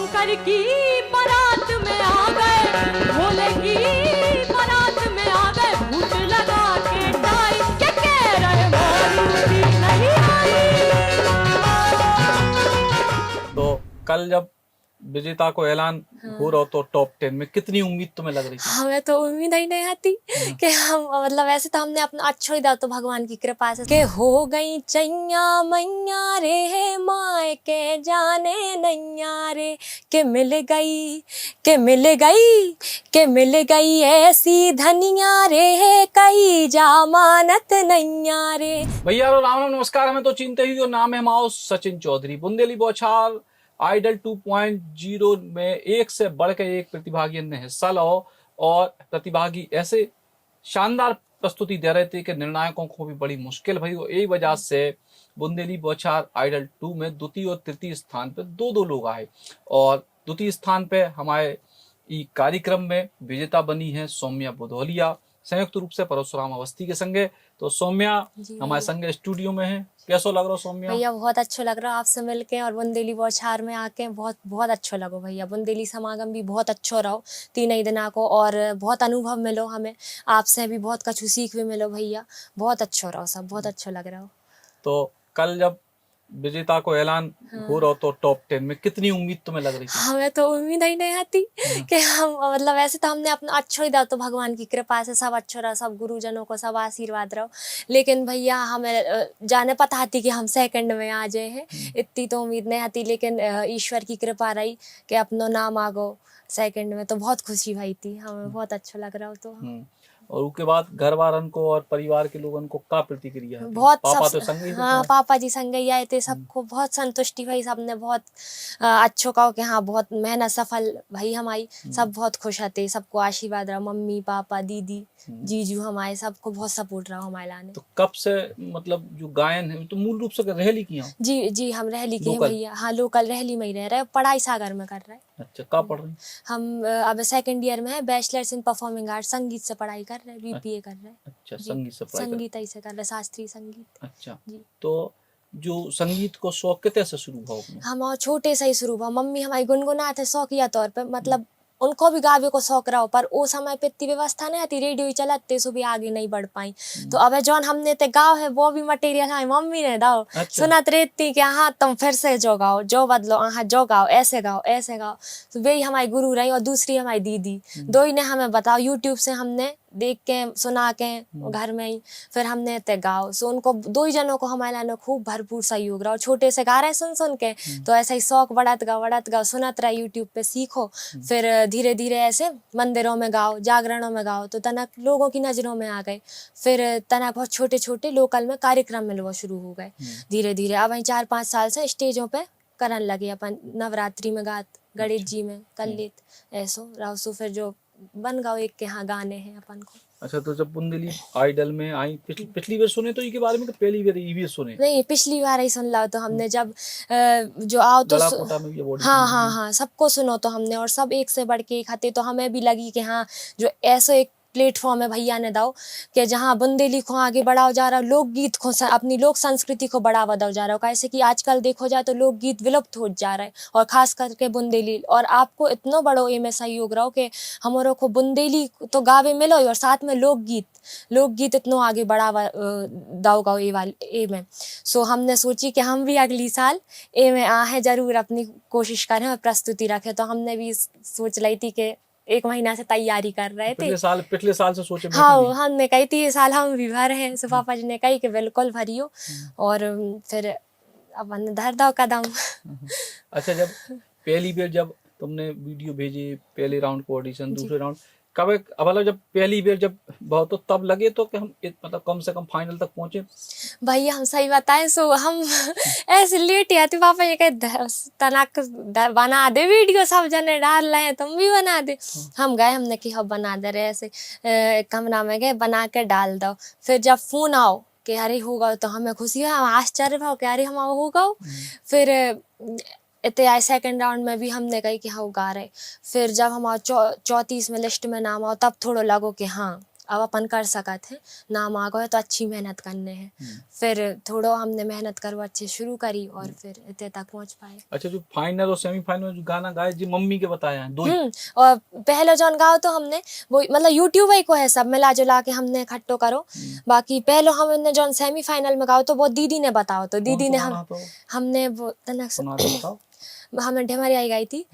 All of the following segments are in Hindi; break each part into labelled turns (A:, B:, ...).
A: शंकर की बारात में आ गए, भोले की बारात में आ गए, भूत लगा के टाई के कह रहे मारुति नहीं आई।
B: तो कल जब विजेता को ऐलान हो रहा तो टॉप 10 में कितनी उम्मीद तुम्हें लग रही थी?
C: हमें तो उम्मीद ही नहीं आती कि हम मतलब ऐसे तो हमने अपना अच्छा ही दा तो भगवान की कृपा से के हो गई चैया मैया रे माए के जाने नैया रे के मिल गई के मिल गई के मिल गई ऐसी धनिया रे कई जमानत नैया रे।
B: भैया राम राम नमस्कार। हमें तो चिंता ही जो नाम है माओ सचिन चौधरी। बुंदेली बौछार आइडल 2.0 में एक से बढ़ के एक प्रतिभागी ने हिस्सा लो और प्रतिभागी ऐसे शानदार प्रस्तुति दे रहे थे कि निर्णायकों को भी बड़ी मुश्किल भई। यही वजह से बुंदेली बौछार आइडल 2 में द्वितीय और तृतीय स्थान पे दो लोग आए और द्वितीय स्थान पे हमारे कार्यक्रम में विजेता बनी है सौम्या बुधौलिया संयुक्त रूप से परशुराम अवस्थी के संगे। तो सौम्या हमारे संगे स्टूडियो में है। कैसा लग रहा सौम्या?
C: भैया बहुत अच्छा लग रहा है आपसे मिलके और बुंदेली बौछार में आके बहुत बहुत अच्छा लगो भैया। बुंदेली समागम भी बहुत अच्छा रहो 3 दिना को और बहुत अनुभव मिलो हमें, आपसे भी बहुत कछु सीख भी मिलो भैया। बहुत अच्छा रहो, सब बहुत अच्छा लग रहा हो।
B: तो कल जब विजेता को ऐलान हो रहा तो टॉप 10 में कितनी उम्मीद तुम्हें लग रही थी?
C: हमें तो उम्मीद ही नहीं आती कि हम मतलब ऐसे तो हमने अपना अच्छा ही दा तो भगवान की कृपा से सब अच्छा रहा, सब गुरुजनों को सब आशीर्वाद रहो। लेकिन भैया हमें जाने पता आती कि हम सेकंड में आ जाए हैं, इतनी तो उम्मीद नहीं आती। लेकिन ईश्वर की कृपा रही कि अपनो नाम आ गो सेकंड में, तो बहुत खुशी भाई थी हमें, बहुत अच्छा लग रहा हो। तो
B: और उसके बाद घर वालन को और परिवार के लोगों को क्या प्रतिक्रिया है?
C: बहुत
B: पापा
C: सब
B: तो संग ही थे।
C: हाँ पापा जी संग ही आए थे, सबको बहुत संतुष्टि भाई, सबने बहुत अच्छो कहो कि हाँ बहुत मेहनत सफल भाई हमारी। सब बहुत खुश थे, सबको आशीर्वाद रहा, मम्मी पापा दीदी जीजू हमारे सबको बहुत सपोर्ट रहा हमारे लाने।
B: तो कब से मतलब जो गायन है तो मूल रूप से रहली की हैं?
C: जी हम रहली के हैं भैया। हाँ लोकल रहली में ही रह रहे, पढ़ाई सागर में कर रहे हैं।
B: अच्छा क्या पढ़ रही?
C: हम अब सेकंड ईयर में है, बैचलर्स इन परफॉर्मिंग आर्ट, संगीत से पढ़ाई कर रहे हैं, बीपीए कर रहे हैं।
B: अच्छा संगीत से पढ़ाई
C: संगीत ही से कर रहे, शास्त्रीय संगीत।
B: अच्छा
C: जी।
B: तो जो संगीत को शौक कितने से शुरू हुआ?
C: हम छोटे से ही शुरू हुआ, मम्मी हमारी गुनगुनाते शौकिया तौर पे, मतलब उनको भी गावे को शौक रहा हो, पर वो समय पे इतनी व्यवस्था नहीं आती, रेडियो ही चलाते सो भी आगे नहीं बढ़ पाई। तो अब जौन हमने ते गाँव है वो भी मटेरियल हमारी मम्मी ने दाओ।
B: अच्छा।
C: सुनत रहती कि हाँ तुम फिर से जो गाओ, जो बदलो, हाँ जो गाओ, ऐसे गाओ ऐसे गाओ। तो वही हमारी गुरु रही और दूसरी हमारी दीदी, दो ही ने हमें बताओ, यूट्यूब से हमने देख के सुना के घर में ही फिर हमने ते गाओ। सो उनको 2 ही जनों को हमारे लाने खूब भरपूर सहयोग रहा, छोटे से गा रहे सुन के। तो ऐसा ही शौक बढ़त गाओ, सुनत रहा यूट्यूब पे, सीखो। फिर धीरे धीरे ऐसे मंदिरों में गाओ, जागरणों में गाओ, तो तनक लोगों की नजरों में आ गए। फिर तनक बहुत छोटे छोटे लोकल में कार्यक्रम मिलवा शुरू हो गए धीरे धीरे। अब वहीं 4-5 साल से स्टेजों पे करन लगे, अपन नवरात्रि में गात, गणेश जी में कर लेत ऐसो रावसो। फिर जो बन गाओ एक के यहाँ गाने हैं अपन को।
B: अच्छा तो जब बुंदेली आइडल में आई पिछली बार सुने तो इसके बारे में, पहली बार ये सुने?
C: नहीं पिछली बार ही सुन ला। तो हमने जब जो आओ तो हाँ सबको सुनो तो हमने, और सब एक से बढ़ के एक आते। तो हमें भी लगी कि हाँ जो ऐसे एक प्लेटफॉर्म है भैया ने दाओ कि जहाँ बुंदेली को आगे बढ़ाओ जा रहा, लोकगीत को, अपनी लोक संस्कृति को बढ़ावा दो जा रहा हो। कैसे कि आजकल देखो जाए तो लोकगीत विलुप्त हो जा रहा है, और खास करके बुंदेली। और आपको इतना बड़ो ए में सहयोग रहो कि हमारों को बुंदेली तो गावे मिलो और साथ में लोकगीत इतना आगे बढ़ावा दाओ गाओ ए में। सो हमने सोची कि हम भी अगली साल ए में आहे जरूर अपनी कोशिश करें और प्रस्तुति रखें। तो हमने भी सोच ली थी कि 1 महीना से तैयारी कर रहे थे।
B: पिछले साल से सोचे?
C: हाँ हमने कही थी ये साल हम भी भर हैं। सो पापा जी ने कही कि बिल्कुल भरियो, और फिर अब हमने धर दो कदम।
B: अच्छा जब पहली बार जब तुमने वीडियो भेजी, पहले राउंड को ऑडिशन, दूसरे राउंड कब अब जब पहली बार जब बहुत तो तब लगे तो कि हम मतलब कम से कम फाइनल तक पहुंचे?
C: भैया हम सही बताएं सो हम ऐसे लेट आते, पापा ये कहे तनाक बना दे वीडियो, सब जने डाल रहे हैं तुम भी बना दे। हम गए, हमने कि हम बना दे रहे, ऐसे कमरा में गए, बना के डाल दो। फिर जब फोन आओ कि अरे होगा, तो हमें खुशी है, हम आश्चर्य भाव कि अरे हम होगा। फिर इतने आए सेकंड राउंड में भी हमने कही कि हाँ गा रहे। फिर जब हमारा 34 में लिस्ट में नाम आओ तब थोड़ा लगो कि हाँ अब अपन कर सकत हैं, नाम आ गए तो अच्छी मेहनत करने हैं। फिर थोड़ा हमने मेहनत करो अच्छे शुरू करी और फिर इतने तक पहुंच पाए।
B: अच्छा, जो फाइनल और सेमीफाइनल में जो गाना गाए जी मम्मी के बताया है, दो ही?
C: और पहले जौन गाओ तो हमने वो मतलब यूट्यूब ही को है, सब मिला जुला के हमने इकट्ठो करो। बाकी पहले हमने जौन सेमीफाइनल में गाओ तो वो दीदी ने बताओ, तो दीदी ने
B: गाना तो
C: हमने वो तनक
B: सुना दो, बताओ।
C: हमें ढेमरी आई गाई थी।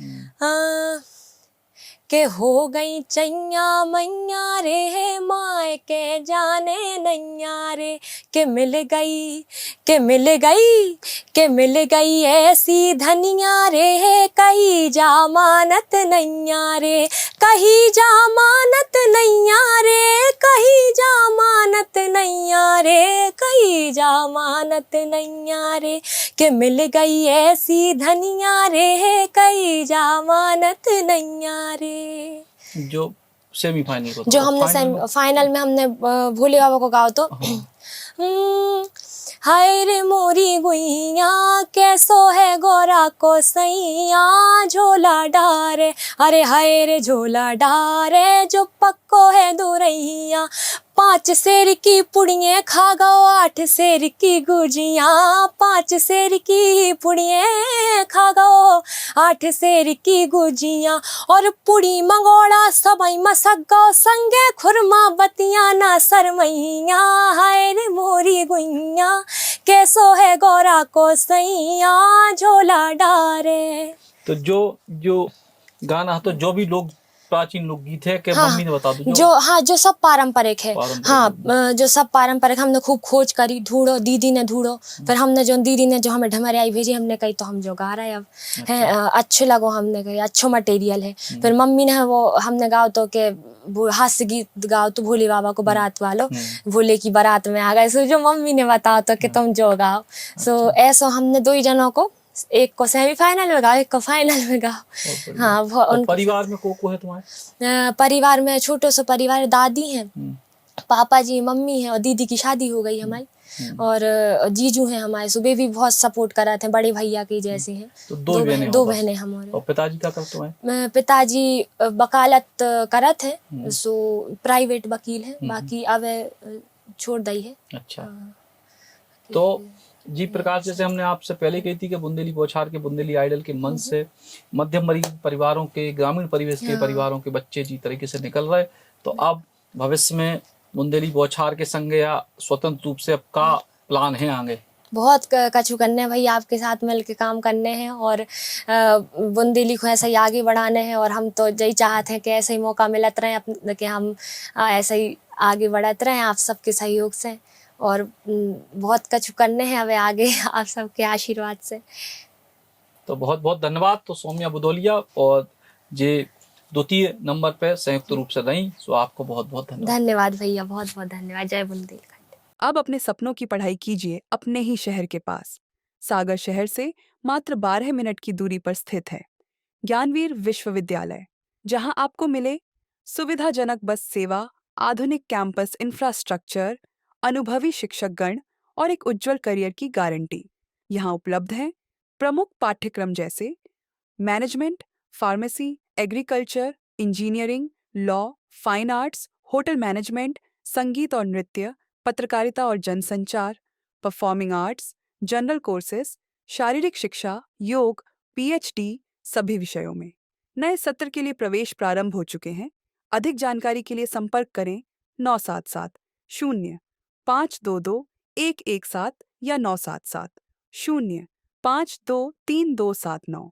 C: के हो गई चैया मैया रे माए के जाने नैया रे, के मिल गई के मिल गई के मिल गई ऐसी धनिया रे, कही जामानत नैया रे, कही जामानत नैया रे, कही जामानत नैया रे, कही जामानत नैया रे, के मिल गई ऐसी धनिया रे, कही जामानत नैया रे।
B: जो सेमीफाइनल को
C: जो
B: था,
C: हमने फाइनल में हमने भोले बाबा को गाओ तो हाय रे मोरी गुइया कैसो है गोरा को सैया, झोला डारे अरे हाय रे झोला डारे, जो पक्को है दुरैया, 5 सेर की पुड़िये खा गो 8 सेर की गुजिया, 5 सेर की पुड़िये खा गो 8 सेर की गुजिया, और पुड़ी मंगोड़ा सबई मसक गो संगे खुरमा बतिया ना सरमैया, हाय रे मोरी गुइया कैसो है गोरा को सैया, झोला डारे।
B: तो जो गाना तो जो भी लोग प्राचीन लोकगीत है, के मम्मी ने बता दो
C: जो सब पारंपरिक है। जो सब पारंपरिक हमने खूब खोज करी, ढूंढो, दीदी ने ढूंढो, फिर हमने दीदी ने जो हमें ढमरे आई भेजी, हमने कही तो हम जो गा रहे अब है अच्छे लगो, हमने कही अच्छो मटेरियल है। फिर मम्मी ने वो हमने गाओ तो के हास्य गीत गाओ तो भोले बाबा को बारात वालो, भोले की बारात में आ गए, सो जो मम्मी ने बताओ तो कि तुम जो गाओ। सो ऐसा हमने 2 ही जनों को, एक को सेमीफाइनल में गाओ, एक को फाइनल में गाओ। हाँ,
B: परिवार में को है तुम्हारे?
C: परिवार में छोटो सा परिवार, दादी हैं, पापा जी, मम्मी है और दीदी की शादी हो गई हमारी, और जीजू हैं हमारे, सुबह भी बहुत सपोर्ट करा थे, बड़े भैया की जैसे हैं।
B: तो 2
C: बहनें हमारे।
B: और पिताजी क्या करते हैं?
C: पिताजी वकालत करत है, सो प्राइवेट वकील है, बाकी अब छोड़ दी है।
B: अच्छा, तो जी प्रकाश, जैसे हमने आपसे पहले कही थी कि बुंदेली बौछार के बुंदेली आइडल के मंच से मध्यम वर्गीय परिवारों के, ग्रामीण परिवेश के परिवारों के बच्चे जी तरीके से निकल रहे, तो अब भविष्य में बुंदेली बौछार के संग या स्वतंत्र रूप से अब का प्लान है आगे?
C: बहुत कछु करने भाई, आपके साथ मिल के काम करने हैं और बुंदेली को ऐसे ही आगे बढ़ाने हैं, और हम तो यही चाहते हैं कि ऐसे ही मौका मिलत रहे कि हम ऐसे ही आगे बढ़ते रहें आप सबके सहयोग से, और बहुत कछु करने हैं हमें आगे आप सबके आशीर्वाद से।
B: तो बहुत बहुत धन्यवाद। तो सौम्या बुदौलिया और जे 2 नंबर पे संयुक्त रूप से रही, सो आपको बहुत बहुत धन्यवाद।
C: धन्यवाद भैया, बहुत बहुत धन्यवाद। जय बुंदेलखंड।
D: अब अपने सपनों की पढ़ाई कीजिए अपने ही शहर के पास। सागर शहर से मात्र 12 मिनट की दूरी पर स्थित है ज्ञानवीर विश्वविद्यालय, जहां आपको मिले सुविधाजनक बस सेवा, आधुनिक कैंपस इंफ्रास्ट्रक्चर, अनुभवी शिक्षकगण और एक उज्जवल करियर की गारंटी। यहाँ उपलब्ध हैं प्रमुख पाठ्यक्रम जैसे management, pharmacy, agriculture, engineering, law, fine arts, hotel management, संगीत और नृत्य, पत्रकारिता और जनसंचार, परफॉर्मिंग आर्ट्स, जनरल कोर्सेज, शारीरिक शिक्षा, योग, पीएचडी सभी विषयों में। नए सत्र के लिए प्रवेश प्रारंभ हो चुके हैं। अधिक जानकारी के लिए संपर्क करें 977-0522-117 या 977-0523-279।